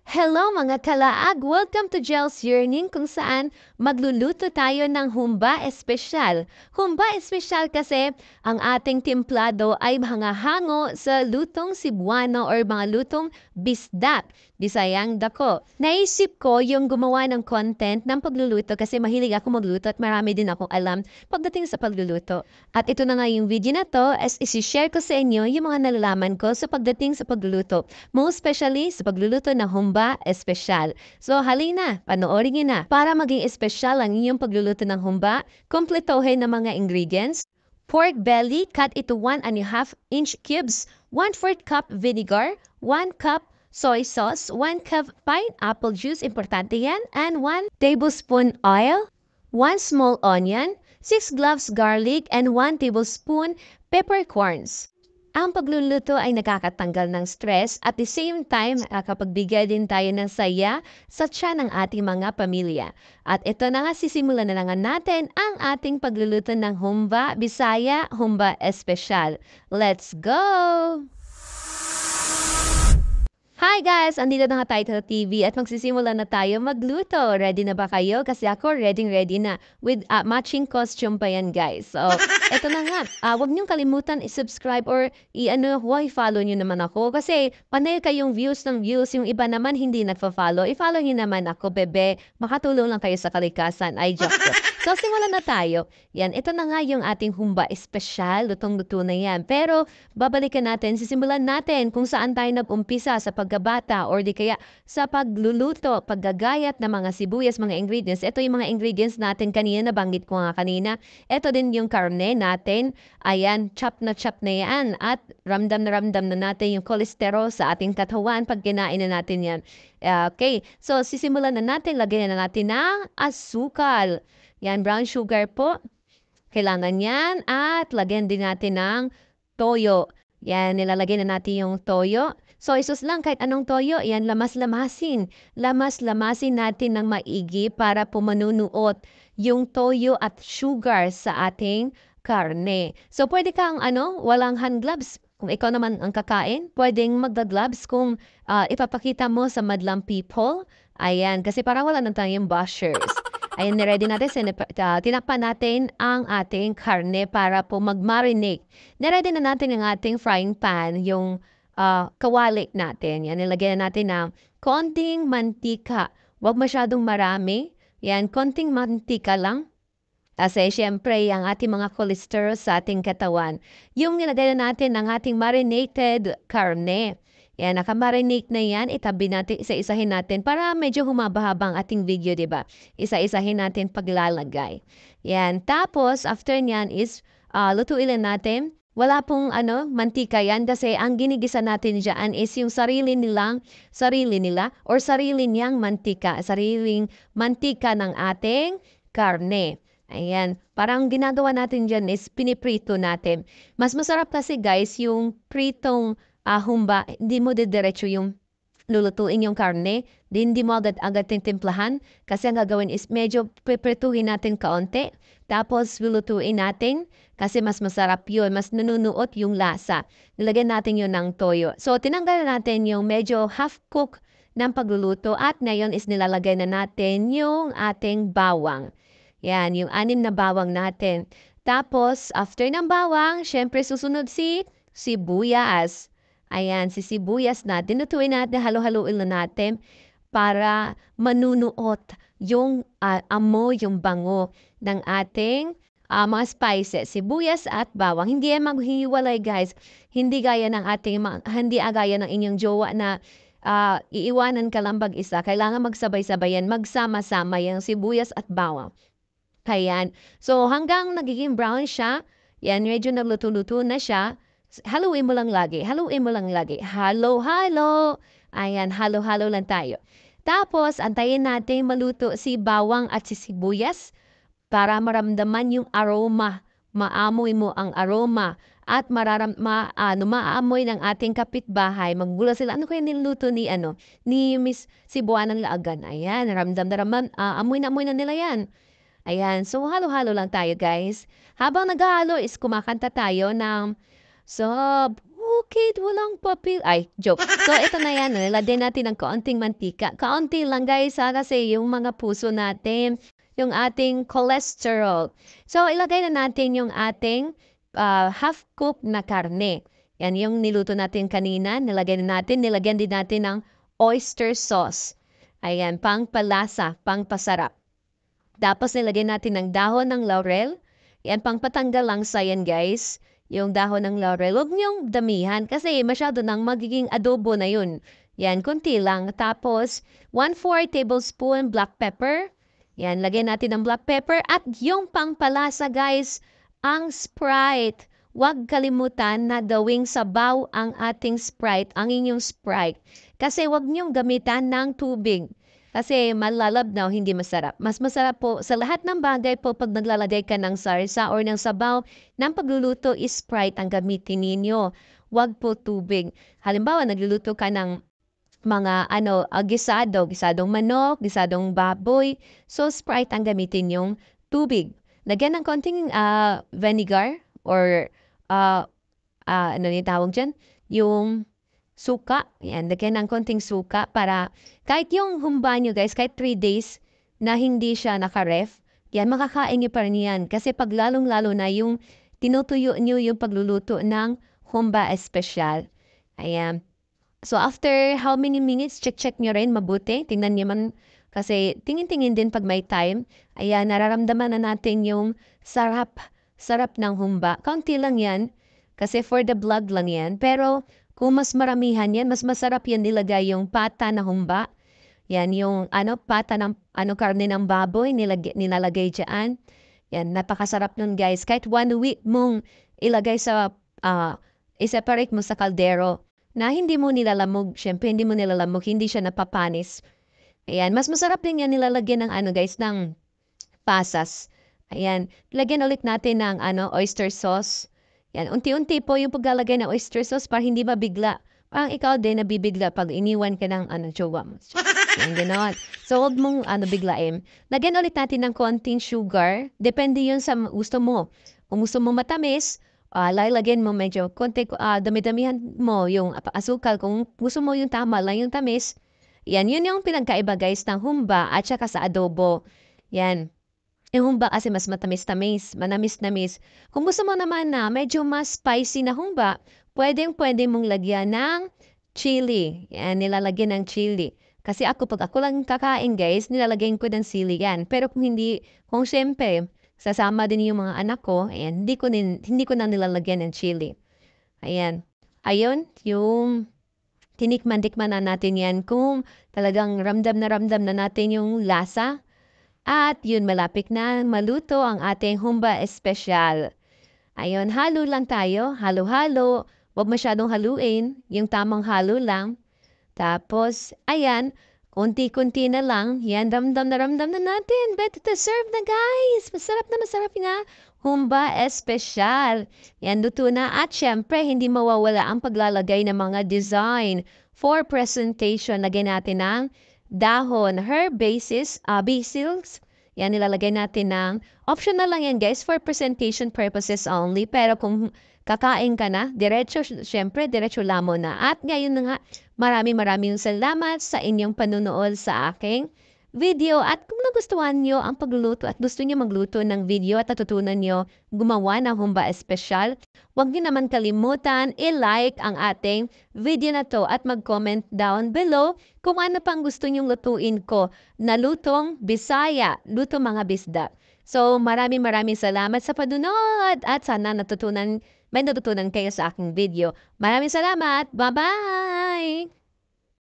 Hello mga kalaag! Welcome to Jel's Yearning kung saan magluluto tayo ng humba espesyal. Humba espesyal kasi ang ating timplado ay mga hango sa lutong Cebuano or mga lutong bisdak, Bisayang dako. Naisip ko yung gumawa ng content ng pagluluto kasi mahilig ako magluto at marami din akong alam pagdating sa pagluluto. At ito na nga yung video na to as isi-share ko sa inyo yung mga nalalaman ko sa pagdating sa pagluluto. Most especially sa pagluluto ng humba espesyal. So halina, panoorin niyo na. Para maging espesyal ang inyong pagluluto ng humba, kompletohin ng mga ingredients. Pork belly, cut into 1.5-inch cubes, 1/4 cup vinegar, 1 cup soy sauce, 1 cup pineapple juice, importante yan, and 1 tablespoon oil, 1 small onion, 6 cloves garlic, and 1 tablespoon peppercorns. Ang pagluluto ay nakakatanggal ng stress at the same time nakapagbigay din tayo ng saya sa tiyan ng ating mga pamilya. At ito na nga sisimulan na lang natin ang ating pagluluto ng humba Bisaya, humba espesyal. Let's go! Hi guys! Andito na nga tayo sa TV at magsisimula na tayo magluto. Ready na ba kayo? Kasi ako ready na. With matching costume pa yan guys. So, eto na nga. Huwag niyong kalimutan i-subscribe or i-follow niyo naman ako. Kasi panay kayong views ng views. Yung iba naman hindi nagpa-follow. I-follow niyo naman ako, bebe. Makatulong lang kayo sa kalikasan. Ay, joke ko. So, simulan na tayo. Yan, ito na nga yung ating humba espesyal. Lutong-luto na yan. Pero, babalikan natin, sisimulan natin kung saan tayo nag-umpisa sa pagkabata or di kaya sa pagluluto, paggagayat ng mga sibuyas, mga ingredients. Ito yung mga ingredients natin kanina, nabanggit ko nga kanina. Ito din yung karne natin. Ayan, chop na yan. At ramdam na natin yung kolesterol sa ating katawan pag kinain na natin yan. Okay, so sisimulan na natin, lagyan na natin ng asukal. Yan, brown sugar po. Kailangan yan. At lagyan din natin ng toyo. Yan, nilalagay na natin yung toyo. Soy sauce lang, kahit anong toyo. Yan, lamas-lamasin. Lamas-lamasin natin ng maigi para pumanunuot yung toyo at sugar sa ating karne. So, pwede kang, walang hand gloves. Kung ikaw naman ang kakain, pwedeng magda-gloves kung ipapakita mo sa madlang people. Ayan, kasi parang wala na tayong bashers. Ayan, ready natin. Tinakpan natin ang ating karne para po mag-marinate. Niready na natin ang ating frying pan, yung kawali natin. Yan, nilagyan na natin ng konting mantika. Huwag masyadong marami. Yan, konting mantika lang. Kasi syempre, ang ating mga cholesterol sa ating katawan. Yung nilagay na natin ng ating marinated karne. Yan, nakamarinate na yan. Itabi natin, isa-isahin natin para medyo humaba-haba ang ating video, di ba? Isa-isahin natin paglalagay. Yan. Tapos, after nyan is, lutuin lang natin. Wala pong mantika yan kasi ang ginigisa natin dyan is yung sarili nila or sarili niyang mantika. Sariling mantika ng ating karne. Ayan. Parang ginagawa natin dyan is piniprito natin. Mas masarap kasi guys yung pritong humba, hindi mo didiretso yung lulutuin yung karne, hindi mo agad timplahan kasi ang gagawin is medyo piprituhin natin kaunti, tapos lulutuin natin kasi mas masarap yun, mas nanunuot yung lasa. Nilagyan natin yun ng toyo. So, tinanggal natin yung medyo half-cook ng pagluluto at ngayon is nilalagay na natin yung ating bawang. Yan, yung 6 na bawang natin. Tapos, after ng bawang, syempre susunod si sibuyas. Ayan, si sibuyas natin. Lutuin natin, halo-haluin na natin para manunuot yung amoy, yung bango ng ating mga spices, sibuyas at bawang. Hindi yan maghihiwalay guys. Hindi gaya ng gaya ng inyong jowa na iiwanan ka lang isa. Kailangan magsabay-sabay yan, magsama-sama yung sibuyas at bawang. Ayan. So hanggang nagiging brown siya, yan, medyo nagluto-luto na siya. Haluin mo lang lagi. Halo. Ayan, halo-halo lang tayo. Tapos, antayin natin maluto si bawang at si sibuyas para maramdaman yung aroma. Maamoy mo ang aroma at maamoy ng ating kapitbahay. Magbula sila, ano kaya niluto ni Miss Cebuanang Laagan? Ayan, ramdam na ramdam, amoy na nila yan. Ayan, so halo-halo lang tayo guys. Habang naghahalo is kumakanta tayo ng Bukid, walang papel. Ay, joke. So, ito na yan. Nilagay natin ng kaunting mantika. Kaunti lang guys ha, kasi yung mga puso natin, yung ating cholesterol. So, ilagay na natin yung ating half cook na karne. Yan yung niluto natin kanina. Nilagyan din natin ng oyster sauce. Ayan, pang palasa, pang pasarap. Tapos nilagyan natin ng dahon ng laurel. Yan, pang patanggal lang sa yan guys. Yung dahon ng laurel. Huwag niyong damihan kasi masyado nang magiging adobo na yun. Yan, konti lang. Tapos, 1/4 tablespoon black pepper. Yan, lagyan natin ng black pepper. At yung pangpalasa guys, ang Sprite. Huwag kalimutan na gawing sabaw ang ating Sprite, ang inyong Sprite. Kasi huwag niyong gamitan ng tubig. Kasi malalabnaw, hindi masarap. Mas masarap po sa lahat ng bagay po pag naglalagay ka ng sarsa or ng sabaw ng pagluluto is Sprite ang gamitin ninyo. Huwag po tubig. Halimbawa, nagluluto ka ng mga gisadong manok, gisadong baboy. So, Sprite ang gamitin yung tubig. Lagyan ng konting vinegar or ano yung tawag dyan? Yung suka. Yan, lagyan ng konting suka para kahit yung humba nyo guys, kahit 3 days na hindi siya naka-ref, yan, makakain nyo pa rin yan. Kasi pag lalong-lalo na yung tinutuyo nyo yung pagluluto ng humba espesyal. Ayan. So, after how many minutes, check nyo rin mabuti. Tingnan nyo man, kasi tingin-tingin din pag may time. Ayan, nararamdaman na natin yung sarap ng humba. Kaunti lang yan, kasi for the blood lang yan. Pero, kung mas maramihan yan, mas masarap yan nilagay yung pata na humba. Yan, yung pata ng karne ng baboy, nilalagay dyan. Yan, napakasarap nun guys. Kahit 1 week mong ilagay sa, i-separate mo sa kaldero na hindi mo nilalamog. Siyempre, hindi mo nilalamog, hindi siya napapanis. Ayan, mas masarap din yan nilalagyan ng guys, ng pasas. Ayan, lagyan ulit natin ng oyster sauce. Yan, unti-unti po yung paglalagay ng oyster sauce para hindi mabigla. Parang ikaw din nabibigla pag iniwan ka ng jowa mo. Yan, gano'n. So, huwag mong biglain. Lagyan ulit natin ng konting sugar. Depende yun sa gusto mo. Kung gusto mo matamis, lalagyan mo medyo konti, dami-damihan mo yung asukal. Kung gusto mo yung tama lang yung tamis, yan, yun yung pinagkaiba guys ng humba at saka sa adobo. Yan. Yung humba kasi mas matamis-tamis, manamis-namis. Kung gusto mo naman na medyo mas spicy na humba, pwede mong lagyan ng chili. Yan, nilalagyan ng chili. Kasi pag ako lang kakain guys, nilalagyan ko ng chili yan. Pero kung siyempre, sasama din yung mga anak ko, ayan, hindi ko na nilalagyan ng chili. Ayan. Ayun, yung tinikman-tikman na natin yan kung talagang ramdam na natin yung lasa. At yun, malapit na maluto ang ating humba espesyal. Ayun, halo lang tayo. Halo-halo. Huwag masyadong haluin. Yung tamang halo lang. Tapos, ayan, kunti-kunti na lang. Yan, ramdam na natin. Ready to serve na guys. Masarap na humba espesyal. Yan, luto na. At syempre, hindi mawawala ang paglalagay ng mga design. For presentation, lagay natin ng dahon, basils. Yan, nilalagay natin ng, optional lang yan guys, for presentation purposes only. Pero kung kakain ka na, syempre, diretso lamo na. At ngayon na nga, maraming salamat sa inyong panunood sa aking video. At kung nagustuhan nyo ang pagluluto at gusto nyo magluto ng video at natutunan nyo gumawa ng humba espesyal, huwag nyo naman kalimutan i-like ang ating video na to at mag-comment down below kung ano pang gusto nyong lutuin ko na lutong Bisaya, lutong mga bisda. So maraming salamat sa panunood at sana may natutunan kayo sa aking video. Maraming salamat! Bye-bye!